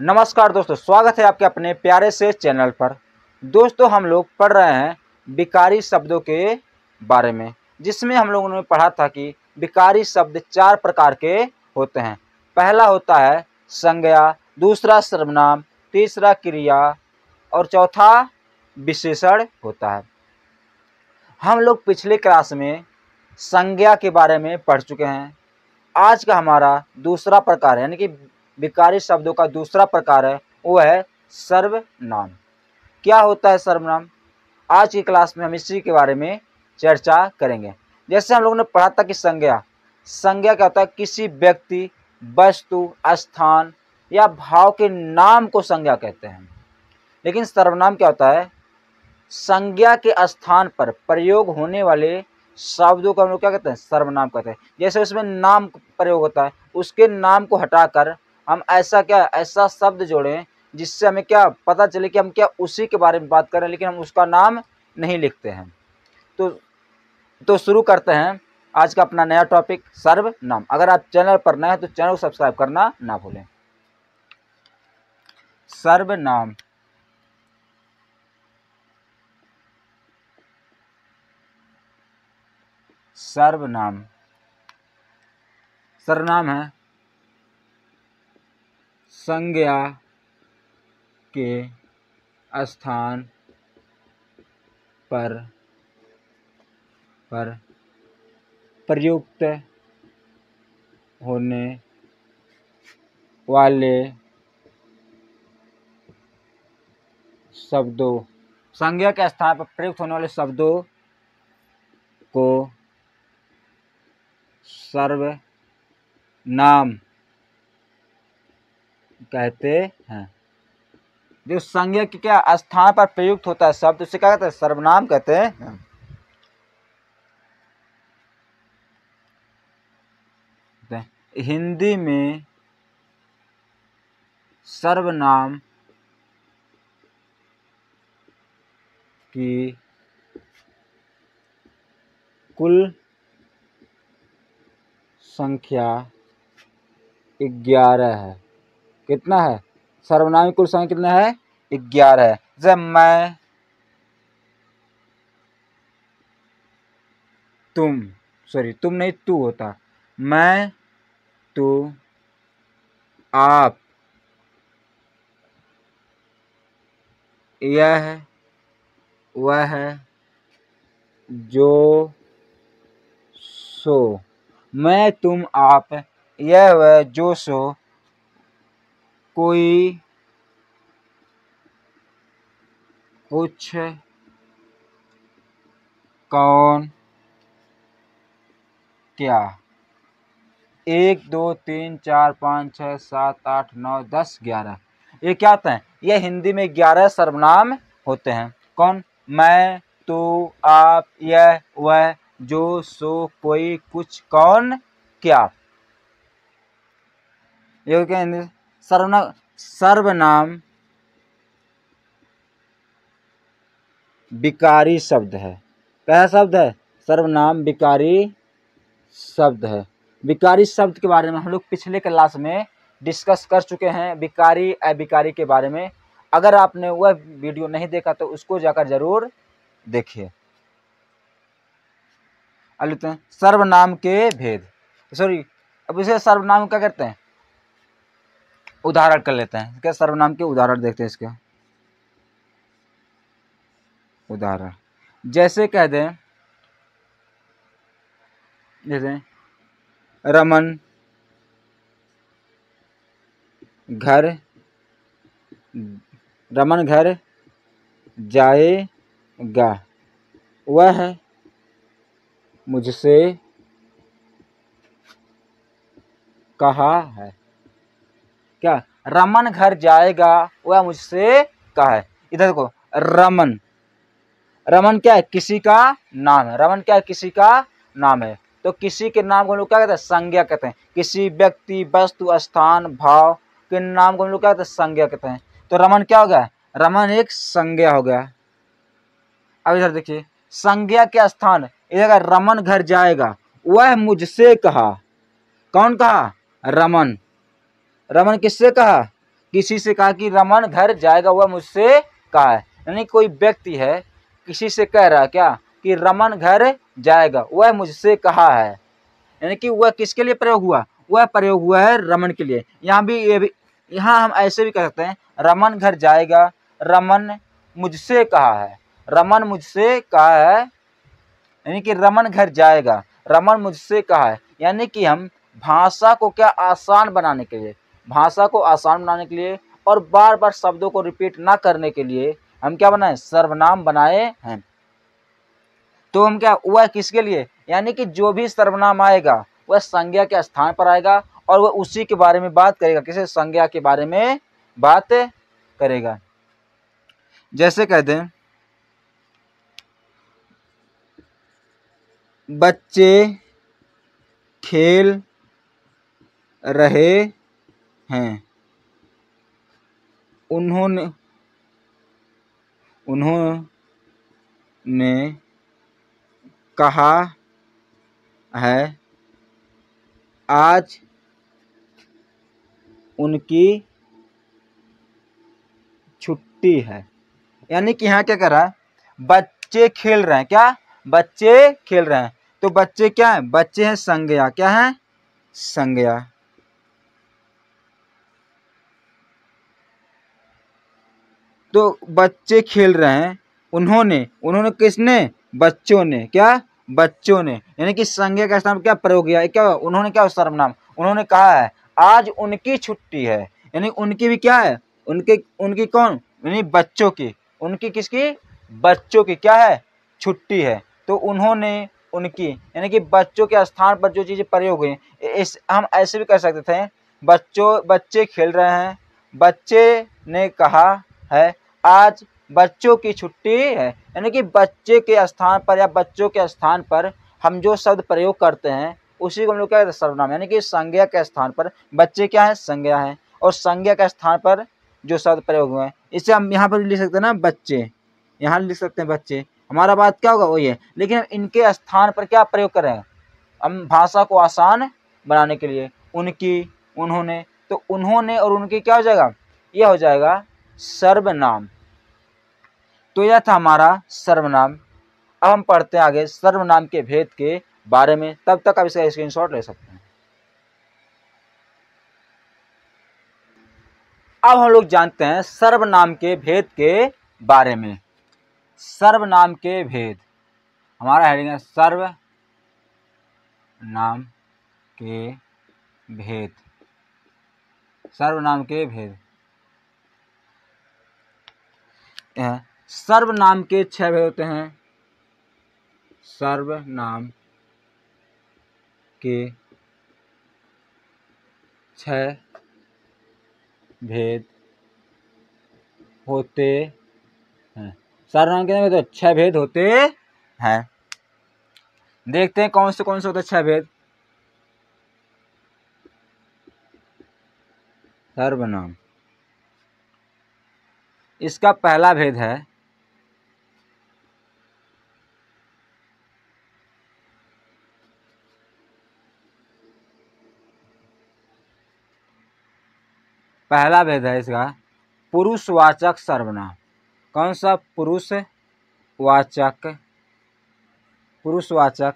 नमस्कार दोस्तों, स्वागत है आपके अपने प्यारे से चैनल पर। दोस्तों, हम लोग पढ़ रहे हैं विकारी शब्दों के बारे में, जिसमें हम लोगों ने पढ़ा था कि विकारी शब्द 4 प्रकार के होते हैं। पहला होता है संज्ञा, दूसरा सर्वनाम, तीसरा क्रिया और चौथा विशेषण होता है। हम लोग पिछले क्लास में संज्ञा के बारे में पढ़ चुके हैं। आज का हमारा दूसरा प्रकार है, यानी कि विकारी शब्दों का दूसरा प्रकार है, वो है सर्वनाम। क्या होता है सर्वनाम? आज की क्लास में हम इसी के बारे में चर्चा करेंगे। जैसे हम लोगों ने पढ़ा था कि संज्ञा क्या होता है? किसी व्यक्ति, वस्तु, स्थान या भाव के नाम को संज्ञा कहते हैं। लेकिन सर्वनाम क्या होता है? संज्ञा के स्थान पर प्रयोग होने वाले शब्दों को हम लोग क्या कहते हैं? सर्वनाम कहते हैं। जैसे उसमें नाम प्रयोग होता है, उसके नाम को हटाकर हम ऐसा शब्द जोड़ें जिससे हमें क्या पता चले कि हम क्या उसी के बारे में बात कर रहे हैं, लेकिन हम उसका नाम नहीं लिखते हैं। तो शुरू करते हैं आज का अपना नया टॉपिक, सर्वनाम। अगर आप चैनल पर नए हैं तो चैनल को सब्सक्राइब करना ना भूलें। सर्वनाम सर्वनाम है संज्ञा के स्थान पर प्रयुक्त होने वाले शब्दों, संज्ञा के स्थान पर प्रयुक्त होने वाले शब्दों को सर्वनाम कहते हैं। जो संज्ञा के क्या स्थान पर प्रयुक्त होता है शब्द, उसे क्या कहते हैं? सर्वनाम कहते हैं। हिंदी में सर्वनाम की कुल संख्या 11 है। कितना है? सर्वनाम की कुल संख्या कितना है? 11 है। जब मैं, तुम नहीं, तू होता। मैं, तू, आप, यह, वह, जो, सो। मैं, तुम, आप, यह, वह, जो, सो, कोई, कुछ, कौन, क्या। 1 2 3 4 5 6 7 8 9 10 11, ये क्या होता है? ये हिंदी में 11 सर्वनाम होते हैं। कौन? मैं, तू, आप, यह, वह, जो, सो, कोई, कुछ, कौन, क्या। ये क्या हिंदी? सर्वनाम विकारी शब्द है। क्या शब्द है? सर्वनाम विकारी शब्द है। विकारी शब्द के बारे में हम लोग पिछले क्लास में डिस्कस कर चुके हैं, विकारी अविकारी के बारे में। अगर आपने वह वीडियो नहीं देखा तो उसको जाकर जरूर देखिए। अब लेते हैं सर्वनाम के भेद। अब इसे सर्वनाम क्या करते हैं? उदाहरण कर लेते हैं। क्या सर्वनाम के उदाहरण देखते हैं इसके उदाहरण। जैसे कह दें, जैसे रमन घर जाएगा, वह मुझसे कहा है। क्या? रमन घर जाएगा, वह मुझसे कहा है। इधर देखो, रमन क्या है? किसी का नाम है। रमन क्या है? किसी का नाम है। तो किसी के नाम को हम लोग क्या कहते हैं? संज्ञा कहते हैं। किसी व्यक्ति, वस्तु, स्थान, भाव के नाम को हम लोग क्या कहते हैं? संज्ञा कहते हैं। तो रमन क्या हो गया? रमन एक संज्ञा हो गया। अब इधर देखिए, संज्ञा के स्थान, इधर रमन घर जाएगा, वह मुझसे कहा। कौन कहा? रमन। रमन किससे कहा? किसी से कहा कि रमन घर जाएगा, वह मुझसे कहा है। यानी कोई व्यक्ति है किसी से कह रहा है क्या कि रमन घर जाएगा, वह मुझसे कहा है। यानी कि वह किसके लिए प्रयोग हुआ, वह प्रयोग हुआ है रमन के लिए। यहाँ भी ये भी, यहाँ हम ऐसे भी कह सकते हैं रमन घर जाएगा, रमन मुझसे कहा है, रमन मुझसे कहा है। यानी कि रमन घर जाएगा, रमन मुझसे कहा है। यानी कि हम भाषा को क्या आसान बनाने के लिए, भाषा को आसान बनाने के लिए और बार बार शब्दों को रिपीट ना करने के लिए हम क्या बनाए, सर्वनाम बनाए हैं। तो हम क्या, वह किसके लिए, यानी कि जो भी सर्वनाम आएगा वह संज्ञा के स्थान पर आएगा और वह उसी के बारे में बात करेगा, किसी संज्ञा के बारे में बात करेगा। जैसे कहते हैं बच्चे खेल रहे हैं, उन्होंने कहा है आज उनकी छुट्टी है। यानी कि यहाँ क्या कर रहा है, बच्चे खेल रहे हैं, क्या बच्चे खेल रहे हैं। तो बच्चे क्या है, बच्चे हैं संज्ञा, क्या है संज्ञा। तो बच्चे खेल रहे हैं, उन्होंने किसने, बच्चों ने, क्या बच्चों ने। यानी कि संज्ञा का स्थान क्या प्रयोग किया, क्या उन्होंने, क्या सर्वनाम, उन्होंने कहा है आज उनकी छुट्टी है। यानी उनकी भी क्या है, उनकी कौन, यानी बच्चों की, उनकी किसकी, बच्चों की क्या है छुट्टी है। तो उन्होंने, उनकी, यानी कि बच्चों के स्थान पर जो चीजें प्रयोग हुई, इस हम ऐसे भी कर सकते थे, बच्चे खेल रहे हैं, बच्चे ने कहा है आज बच्चों की छुट्टी है। यानी कि बच्चे के स्थान पर या बच्चों के स्थान पर हम जो शब्द प्रयोग करते हैं उसी को हम लोग क्या कहते हैं, सर्वनाम। यानी कि संज्ञा के स्थान पर बच्चे क्या है, संज्ञा है, और संज्ञा के स्थान पर जो शब्द प्रयोग हुए हैं, इसे हम यहाँ पर लिख सकते हैं ना बच्चे, यहाँ लिख सकते हैं बच्चे। हमारा बात क्या होगा, वही है, लेकिन हम इनके स्थान पर क्या प्रयोग करें, हम भाषा को आसान बनाने के लिए उनकी, उन्होंने। तो उन्होंने और उनकी क्या हो जाएगा, यह हो जाएगा सर्वनाम। तो यह था हमारा सर्वनाम। अब हम पढ़ते हैं आगे सर्वनाम के भेद के बारे में। तब तक आप इसका स्क्रीनशॉट ले सकते हैं। अब हम लोग जानते हैं सर्वनाम के भेद के बारे में। सर्वनाम के भेद, हमारा हेडिंग है सर्वनाम के भेद। सर्वनाम के भेद, सर्वनाम के 6 भेद होते हैं। सर्वनाम के 6 भेद होते हैं। सर्वनाम के तो 6 भेद होते हैं। देखते हैं कौन से होते हैं 6 भेद। सर्वनाम, इसका पहला भेद है इसका पुरुषवाचक सर्वनाम। कौन सा, पुरुषवाचक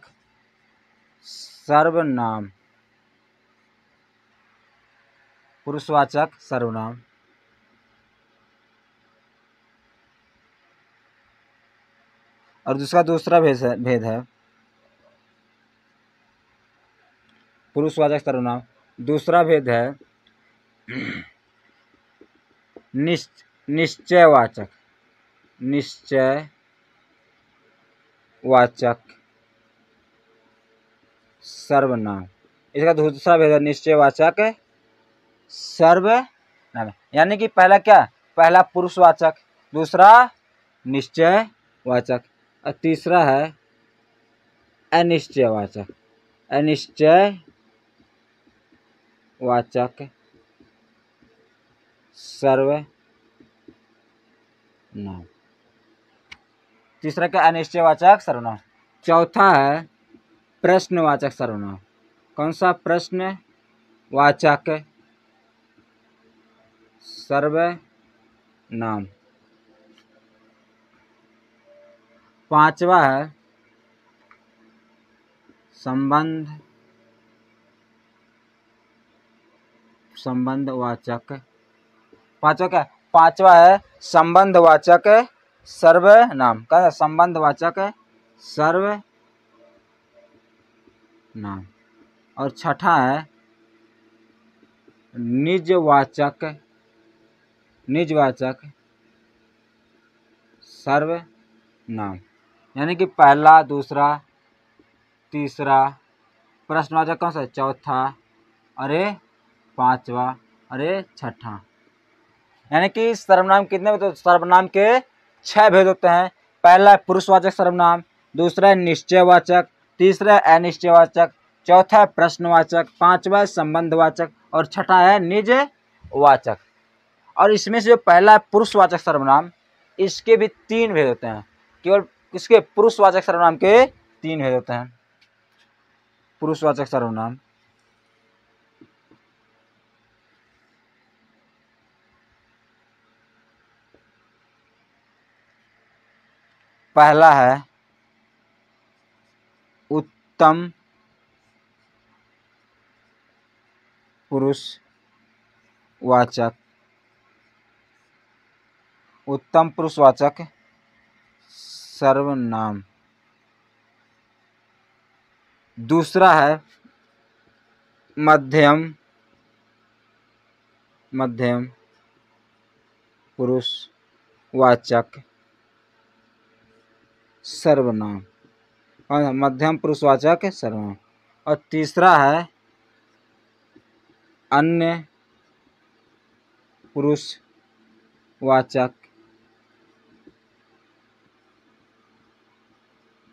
सर्वनाम, पुरुषवाचक सर्वनाम। और दूसरा भेद है पुरुषवाचक सर्वनाम। दूसरा भेद है निश्चयवाचक सर्वनाम। इसका दूसरा भेद है निश्चयवाचक सर्वनाम। यानी कि पहला पुरुषवाचक, दूसरा निश्चयवाचक और तीसरा है अनिश्चयवाचक सर्वनाम। तीसरा क्या, अनिश्चयवाचक सर्वनाम। चौथा है प्रश्नवाचक सर्वनाम। कौन सा, प्रश्नवाचक सर्वनाम। पांचवा है संबंधवाचक। पांचवा क्या? पांचवा है संबंधवाचक सर्वनाम। क्या है? संबंधवाचक सर्वनाम। और छठा है निजवाचक सर्वनाम। यानी कि पहला, दूसरा, तीसरा, प्रश्नवाचक कौन सा? चौथा, अरे पांचवा, अरे छठा। यानी कि सर्वनाम कितने होते हैं? सर्वनाम के 6 भेद होते हैं। पहला है पुरुषवाचक सर्वनाम, दूसरा है निश्चयवाचक, तीसरा है अनिश्चयवाचक, चौथा है प्रश्नवाचक, पांचवा है संबंधवाचक और छठा है निजवाचक। और इसमें से जो पहला है पुरुषवाचक सर्वनाम, इसके भी 3 भेद होते हैं। केवल इसके पुरुषवाचक सर्वनाम के 3 भेद होते हैं। पुरुषवाचक सर्वनाम पहला है उत्तम पुरुषवाचक, उत्तम पुरुषवाचक सर्वनाम। दूसरा है मध्यम पुरुषवाचक सर्वनाम, और मध्यम पुरुषवाचक सर्वनाम। और तीसरा है अन्य पुरुषवाचक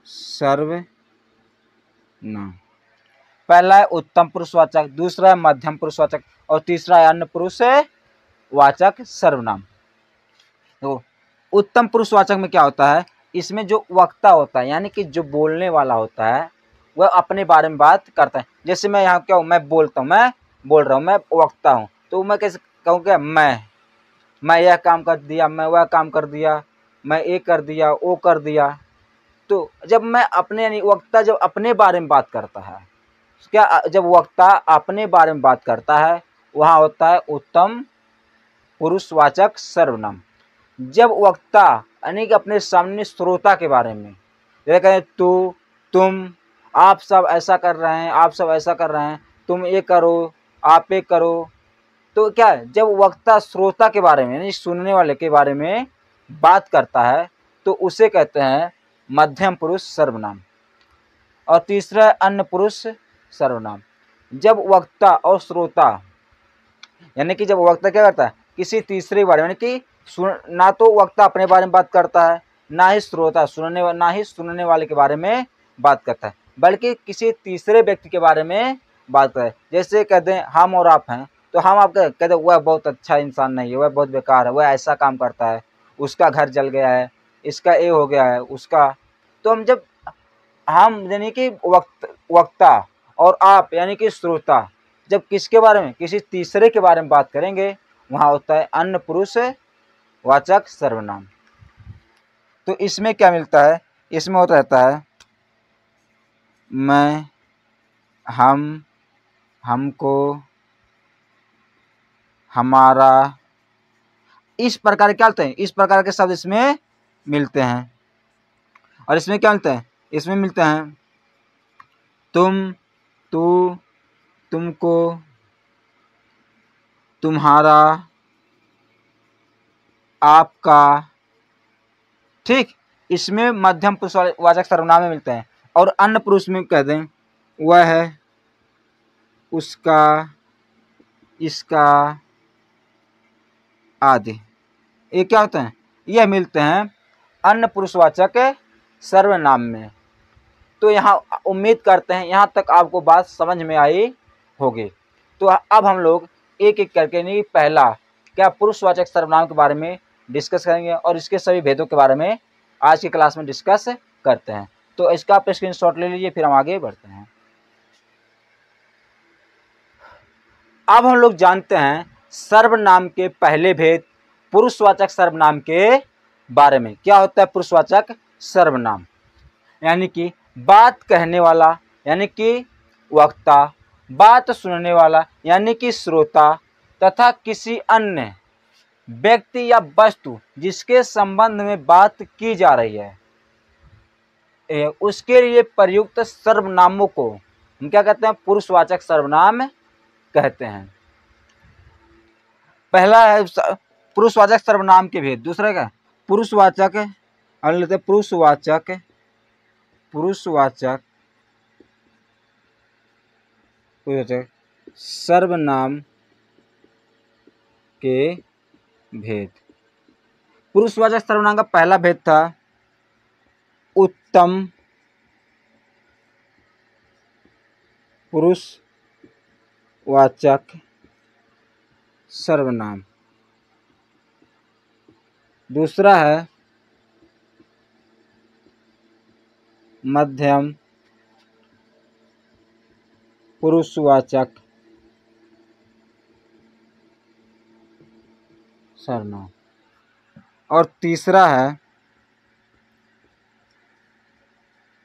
सर्वनाम। पहला है उत्तम पुरुषवाचक, दूसरा है मध्यम पुरुषवाचक और तीसरा है अन्य पुरुषवाचक सर्वनाम। तो उत्तम पुरुषवाचक में क्या होता है? इसमें जो वक्ता होता है, यानी कि जो बोलने वाला होता है, वह अपने बारे में बात करता है। जैसे मैं यहाँ क्या हूँ? मैं बोलता हूँ, मैं बोल रहा हूँ, मैं वक्ता हूँ। तो मैं कैसे कहूँ? क्या मैं यह काम कर दिया, मैं वह काम कर दिया, मैं ये कर दिया, वो कर दिया। तो जब मैं अपने, यानी वक्ता जब अपने बारे में बात करता है, क्या जब वक्ता अपने बारे में बात करता है, वहाँ होता है उत्तम पुरुषवाचक सर्वनाम। जब वक्ता यानी कि अपने सामने श्रोता के बारे में, जैसे कहें तू, तुम, आप सब ऐसा कर रहे हैं, आप सब ऐसा कर रहे हैं, तुम ये करो, आप ये करो, तो क्या है? जब वक्ता श्रोता के बारे में, यानी सुनने वाले के बारे में बात करता है, तो उसे कहते हैं मध्यम पुरुष सर्वनाम। और तीसरा है अन्य पुरुष सर्वनाम। जब वक्ता और श्रोता, यानी कि जब वक्ता क्या करता है? किसी तीसरे के बारे में, यानी कि ना तो वक्ता अपने बारे में बात करता है, ना ही श्रोता सुनने वाले के बारे में बात करता है, बल्कि किसी तीसरे व्यक्ति के बारे में बात करता है। जैसे कहते हैं हम और आप हैं, तो हम आप कहते हैं वह बहुत अच्छा इंसान नहीं है, वह बहुत बेकार है, वह ऐसा काम करता है, उसका घर जल गया है, इसका ये हो गया है, उसका। तो हम यानी कि वक्ता और आप यानी कि श्रोता जब किसके बारे में? किसी तीसरे के बारे में बात करेंगे, वहाँ होता है अन्य पुरुषवाचक सर्वनाम। तो इसमें क्या मिलता है? इसमें होता रहता है मैं, हम, हमको, हमारा, इस प्रकार क्या होते हैं? इस प्रकार के शब्द इसमें मिलते हैं। और इसमें क्या मिलता है? इसमें मिलते हैं तुम, तू, तुमको, तुम्हारा, आपका। ठीक, इसमें मध्यम पुरुषवाचक सर्वनाम में मिलते हैं। और अन्य पुरुष में कह दें वह है, उसका, इसका आदि। ये क्या होते हैं? यह मिलते हैं अन्य पुरुषवाचक सर्वनाम में। तो यहाँ उम्मीद करते हैं यहाँ तक आपको बात समझ में आई होगी। तो अब हम लोग एक एक करके, नहीं पहला क्या पुरुषवाचक सर्वनाम के बारे में डिस्कस करेंगे और इसके सभी भेदों के बारे में आज की क्लास में डिस्कस करते हैं। तो इसका आप स्क्रीनशॉट ले लीजिए, फिर हम आगे बढ़ते हैं। अब हम लोग जानते हैं सर्वनाम के पहले भेद पुरुषवाचक सर्वनाम के बारे में। क्या होता है पुरुषवाचक सर्वनाम? यानी कि बात कहने वाला यानी कि वक्ता, बात सुनने वाला यानी कि श्रोता, तथा किसी अन्य व्यक्ति या वस्तु जिसके संबंध में बात की जा रही है, उसके लिए प्रयुक्त सर्वनामों को हम क्या कहते हैं? पुरुषवाचक सर्वनाम कहते हैं। पहला है पुरुषवाचक सर्वनाम के भेद। दूसरा क्या? पुरुषवाचक, और लेते हैं पुरुषवाचक सर्वनाम के भेद। पुरुषवाचक सर्वनाम का पहला भेद था उत्तम पुरुषवाचक सर्वनाम। दूसरा है मध्यम पुरुषवाचक सर्वनाम। और तीसरा है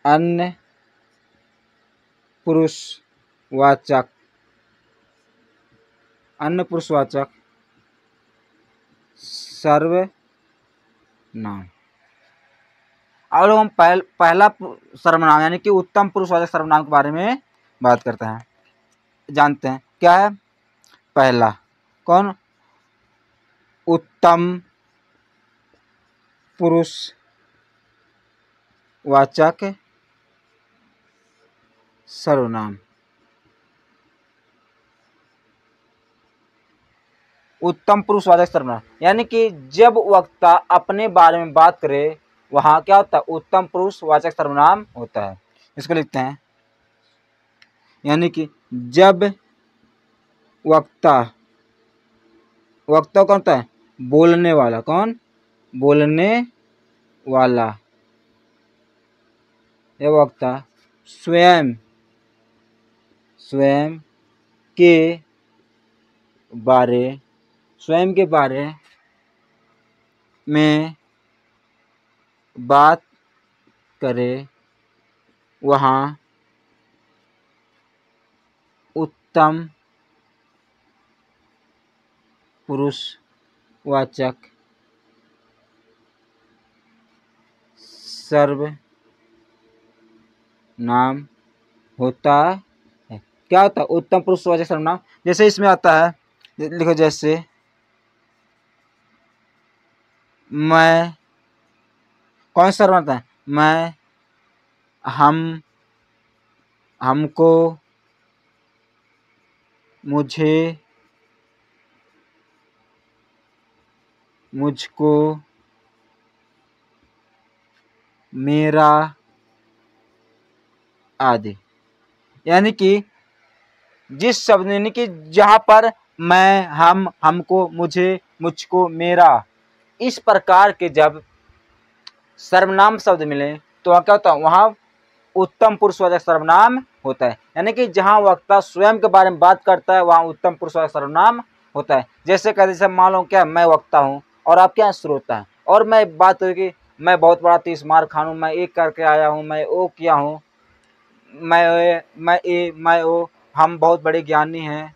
अन्य पुरुषवाचक सर्वनाम। और हम पहला सर्वनाम यानी कि उत्तम पुरुषवाचक सर्वनाम के बारे में बात करते हैं, जानते हैं। क्या है पहला? कौन? उत्तम पुरुषवाचक सर्वनाम। उत्तम पुरुषवाचक सर्वनाम यानी कि जब वक्ता अपने बारे में बात करे वहां क्या होता है? उत्तम पुरुषवाचक सर्वनाम होता है। इसको लिखते हैं, यानी कि जब वक्ता कौन होता है? बोलने वाला। कौन? बोलने वाला यह वक्ता स्वयं के बारे में बात करे वहाँ उत्तम पुरुषवाचक सर्वनाम होता है। क्या होता है? उत्तम पुरुषवाचक सर्वनाम। जैसे इसमें आता है, लिखो जैसे मैं, कौन सा सर्वनाम है? मैं, हम, हमको, मुझे, मुझको, मेरा आदि। यानी कि जिस शब्द यानी कि जहाँ पर मैं, हम, हमको, मुझे, मुझको, मेरा इस प्रकार के जब सर्वनाम शब्द मिले तो वहाँ क्या होता है? वहाँ उत्तम पुरुषवाचक सर्वनाम होता है। यानी कि जहाँ वक्ता स्वयं के बारे में बात करता है वहाँ उत्तम पुरुषवाचक सर्वनाम होता है। जैसे कहते जैसे मान लो क्या मैं वक्ता हूँ और आप क्या श्रोता हैं, और मैं बात होगी मैं बहुत बड़ा 30 मार खान हूँ, मैं एक करके आया हूँ, मैं वो किया हूँ, मैं वो, हम बहुत बड़े ज्ञानी हैं,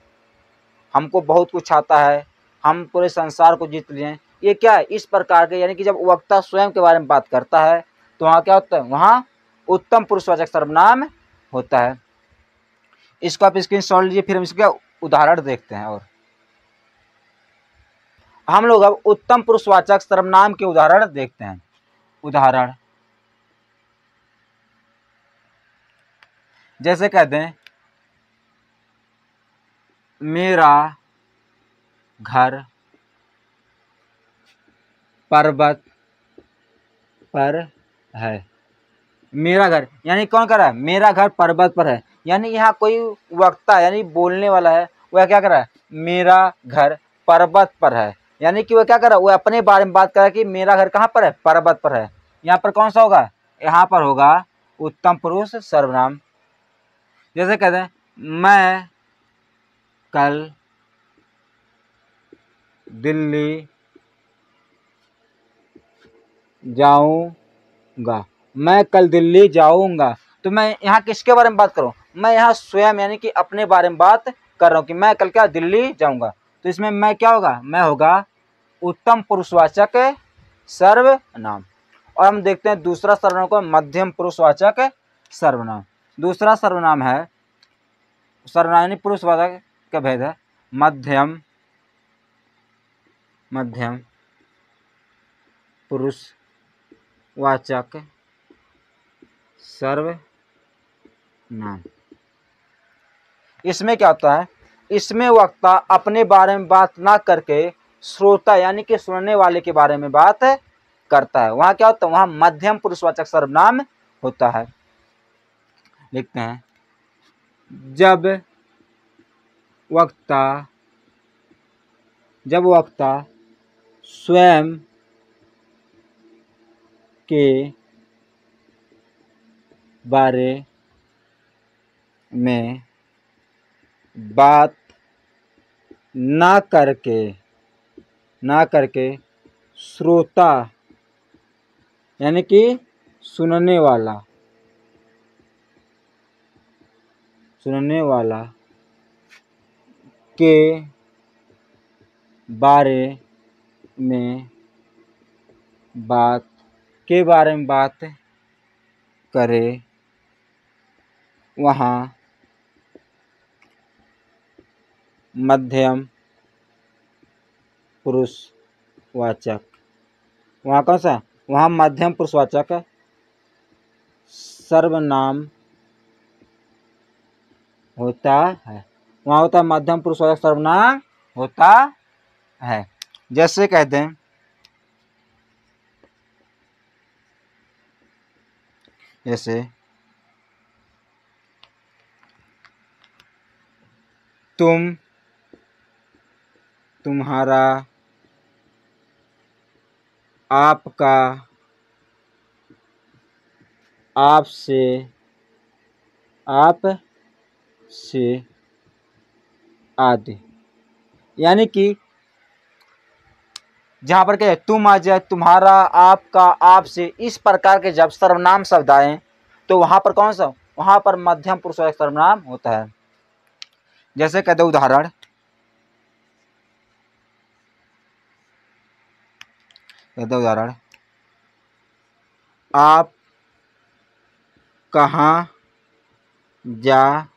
हमको बहुत कुछ आता है, हम पूरे संसार को जीत लिए हैं। ये क्या है? इस प्रकार के, यानी कि जब वक्ता स्वयं के बारे में बात करता है तो वहाँ क्या होता है? वहाँ उत्तम पुरुषवाचक सर्वनाम होता है। इसको आप स्क्रीनशॉट लीजिए, फिर हम इसका उदाहरण देखते हैं। और हम लोग अब उत्तम पुरुषवाचक सर्वनाम के उदाहरण देखते हैं। उदाहरण जैसे कहते हैं मेरा घर पर्वत पर है। मेरा घर यानी कौन कर रहा है? मेरा घर पर्वत पर है। यानी यहाँ कोई वक्ता यानी बोलने वाला है, वह क्या कर रहा है? मेरा घर पर्वत पर है। यानी कि वह क्या कर रहा है? वह अपने बारे में बात कर रहा है कि मेरा घर कहाँ पर है? पर्वत पर है। यहाँ पर कौन सा होगा? यहाँ पर होगा उत्तम पुरुष सर्वनाम। जैसे कहते हैं मैं कल दिल्ली जाऊंगा, मैं कल दिल्ली जाऊंगा। तो मैं यहाँ किसके बारे में बात करूँ, मैं यहाँ स्वयं यानी कि अपने बारे में बात कर रहा हूँ कि मैं कल क्या दिल्ली जाऊंगा। तो इसमें मैं क्या होगा, मैं होगा उत्तम पुरुषवाचक सर्वनाम। और हम देखते हैं दूसरा सर्वनाम को, मध्यम पुरुषवाचक सर्वनाम। दूसरा सर्वनाम है, सर्वनाम यानी पुरुषवाचक का भेद है, मध्यम पुरुषवाचक सर्वनाम। इसमें क्या होता है, इसमें वक्ता अपने बारे में बात ना करके श्रोता यानी कि सुनने वाले के बारे में बात करता है। वहां क्या होता है, वहां मध्यम पुरुषवाचक सर्वनाम होता है। लिखते हैं, जब वक्ता स्वयं के बारे में बात ना करके श्रोता यानी कि सुनने वाला के बारे में बात करे, वहाँ मध्यम पुरुषवाचक, वहाँ कौन सा, वहाँ मध्यम पुरुषवाचक सर्वनाम होता है। वहाँ होता है मध्यम पुरुषवाचक सर्वनाम होता है। जैसे कहते हैं, जैसे तुम, तुम्हारा, आपका, आपसे आदि। यानी कि जहां पर क्या है, तुम आ जाए, तुम्हारा, आपका, आपसे, इस प्रकार के जब सर्वनाम शब्द आए तो वहां पर कौन सा, वहां पर मध्यम पुरुषवाचक सर्वनाम होता है। जैसे कहते उदाहरण, आप कहाँ जा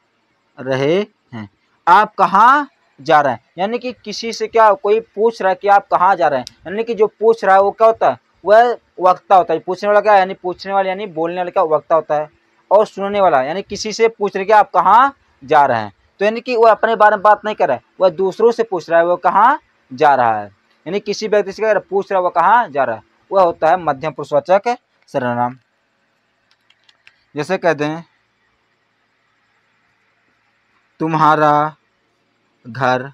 रहे हैं। आप कहाँ जा रहे हैं यानी कि किसी से क्या कोई पूछ रहा है कि आप कहाँ जा रहे हैं, यानी कि जो पूछ रहा है वो क्या होता है, वह वक्ता होता है। पूछने वाला क्या, यानी पूछने वाला यानी बोलने वाला क्या वक्ता होता है। और सुनने वाला यानी किसी से पूछ रहे कि आप कहाँ जा रहे हैं, तो यानी कि वह अपने बारे में बात नहीं कर रहा है, वह दूसरों से पूछ रहा है वो कहाँ जा रहा है। यानी किसी व्यक्ति से क्या पूछ रहा है वो कहाँ जा रहा है, वह होता है मध्यम पुरुषवाचक सर्वनाम। जैसे कहते हैं, तुम्हारा घर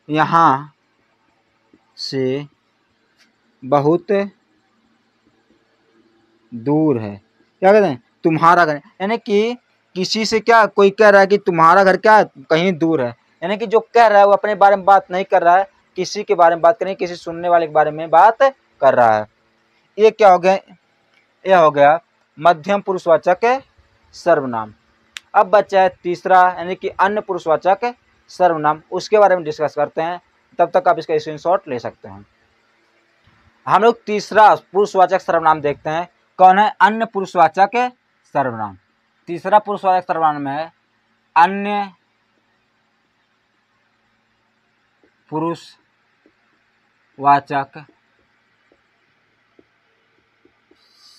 यहाँ से बहुत दूर है। क्या कहते हैं, तुम्हारा घर, यानी कि किसी से क्या कोई कह रहा है कि तुम्हारा घर क्या कहीं दूर है, यानी कि जो कह रहा है वो अपने बारे में बात नहीं कर रहा है, किसी के बारे में बात करें, किसी सुनने वाले के बारे में बात कर रहा है। ये क्या हो गया, यह हो गया मध्यम पुरुषवाचक सर्वनाम। अब बचा है तीसरा यानी कि अन्य पुरुषवाचक सर्वनाम, उसके बारे में डिस्कस करते हैं। तब तक आप इसका स्क्रीनशॉट ले सकते हैं। हम लोग तीसरा पुरुषवाचक सर्वनाम देखते हैं, कौन है, अन्य पुरुषवाचक सर्वनाम। तीसरा पुरुषवाचक सर्वनाम है अन्य पुरुषवाचक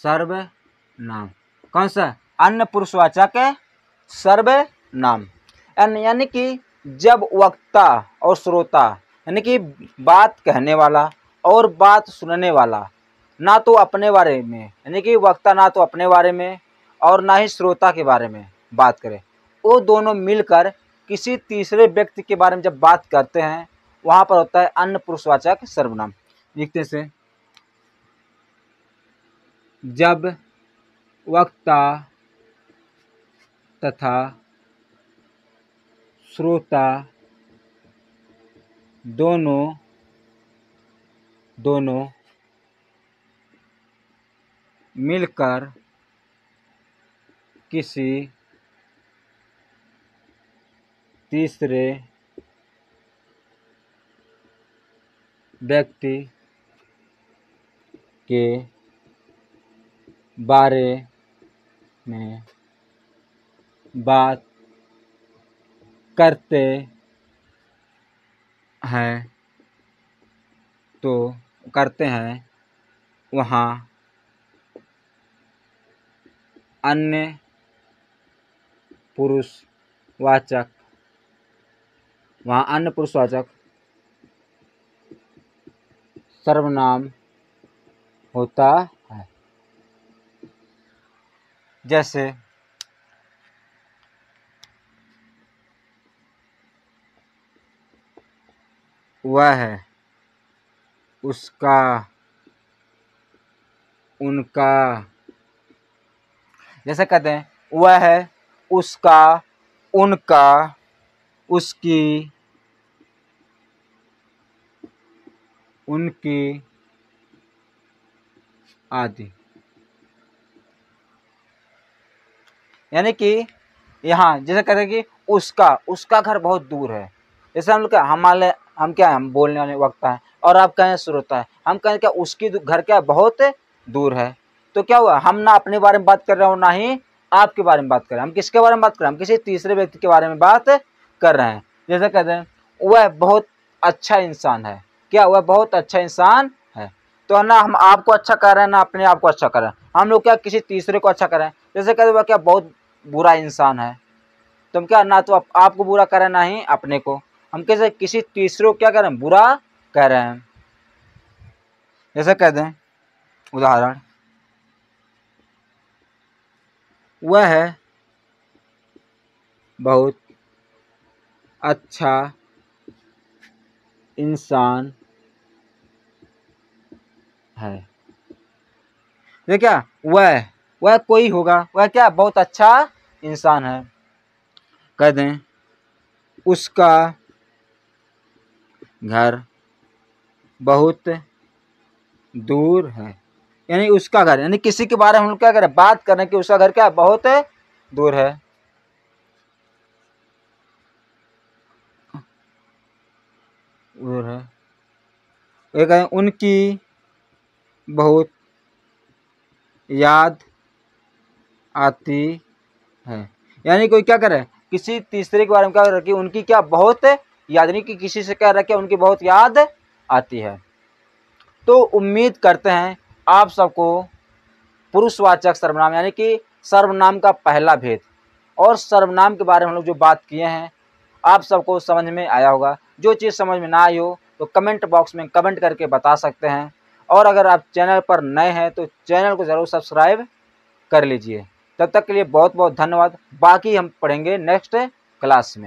सर्वनाम। कौन सा, अन्य पुरुषवाचक सर्वनाम। यानी कि जब वक्ता और श्रोता यानी कि बात कहने वाला और बात सुनने वाला ना तो अपने बारे में यानी कि वक्ता ना तो अपने बारे में और ना ही श्रोता के बारे में बात करे, वो दोनों मिलकर किसी तीसरे व्यक्ति के बारे में जब बात करते हैं वहां पर होता है अन्य पुरुषवाचक सर्वनाम। लिखते से, जब वक्ता तथा श्रोता दोनों दोनों मिलकर किसी तीसरे व्यक्ति के बारे में बात करते हैं वहाँ अन्य पुरुषवाचक सर्वनाम होता है। जैसे वह है, उसका, उनका। जैसे कहते हैं वह है, उसका, उनका, उसकी, उनकी आदि। यानी कि यहाँ जैसे कहते हैं कि उसका घर बहुत दूर है। जैसे हम लोग हम बोलने वाले वक्त है और आप कहें श्रोता है, हम कहें क्या उसकी घर क्या बहुत दूर है। तो क्या हुआ, हम ना अपने बारे में बात कर रहे हो ना ही आपके बारे में बात कर रहे हैं। हम किसके बारे में बात कर रहे हैं, हम किसी तीसरे व्यक्ति के बारे में बात कर रहे हैं। जैसे कहते हैं वह बहुत अच्छा इंसान है। क्या वह बहुत अच्छा इंसान है। तो ना हम आपको अच्छा कर रहे हैं ना अपने आप को अच्छा कर रहे हैं, हम लोग क्या किसी तीसरे को अच्छा कर रहे हैं। जैसे कहते वह क्या बहुत बुरा इंसान है, तो हम क्या ना तो आपको बुरा कर रहे हैं ना ही अपने को, हम कैसे किसी तीसरे को क्या कर रहे हैं, बुरा कह रहे हैं। जैसे कह दें उदाहरण, वह है बहुत अच्छा इंसान है। ये क्या वह कोई होगा, वह क्या बहुत अच्छा इंसान है। कह दें उसका घर बहुत दूर है। यानी उसका घर, यानी किसी के बारे में हम लोग क्या करें, बात करें कि उसका घर क्या बहुत दूर है। एक है उनकी बहुत याद आती है। यानी कोई क्या करे, किसी तीसरे के बारे में क्या करे कि उनकी क्या बहुत याद, नहीं कि किसी से कह रहा है कि उनकी बहुत याद आती है। तो उम्मीद करते हैं आप सबको पुरुषवाचक सर्वनाम यानी कि सर्वनाम का पहला भेद और सर्वनाम के बारे में हम लोग जो बात किए हैं आप सबको समझ में आया होगा। जो चीज़ समझ में ना आई हो तो कमेंट बॉक्स में कमेंट करके बता सकते हैं। और अगर आप चैनल पर नए हैं तो चैनल को ज़रूर सब्सक्राइब कर लीजिए। तब तक के लिए बहुत बहुत धन्यवाद। बाकी हम पढ़ेंगे नेक्स्ट क्लास में।